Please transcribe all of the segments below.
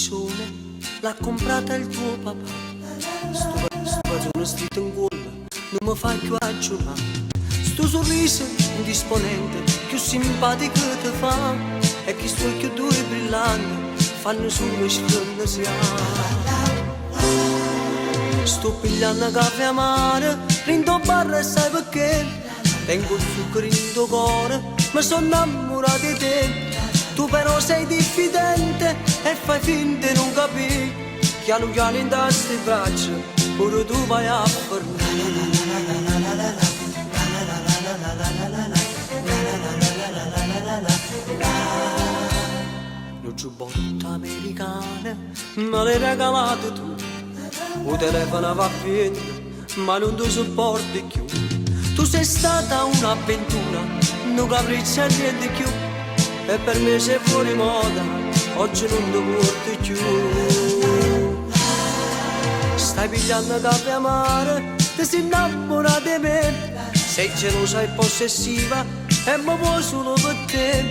sole l'ha comprata il tuo papà. Sto pagione scritto in culla non mi fa più aggiornare. Sto sorriso indisponente più simpatico ti fa, e chi sto occhi due brillanti fanno solo sfondare. Sto pigliando caffè amaro rindo barra e sai perché tengo il zucchero in tuo cuore, ma sono innamorato di te. Tu però sei diffidente e fai finta di non capire, piano piano in queste braccia pure tu vai a fermare. Non giubbotto americana me l'hai regalato tu, il telefono va pieno ma non ti sopporti più. Tu sei stata un'avventura, non capriccia niente più, e per me sei fuori moda, oggi non ti porti più. Stai pigliando caffè amaro, ti sei innamorata di me, sei gelosa e possessiva e mi vuoi solo per te.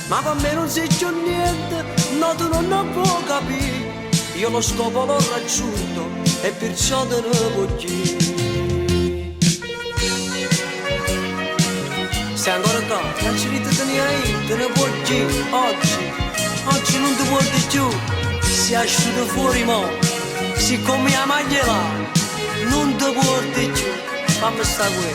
Ma per me non sei più niente, no tu non lo puoi capire, io lo scopo l'ho raggiunto e perciò te ne voglio. Sei ancora qua, facci di te ne hai, te ne voglio oggi non ti porti più, si è asciutto fuori mo, siccome la maglia là, non ti porti più, fammi sta qui.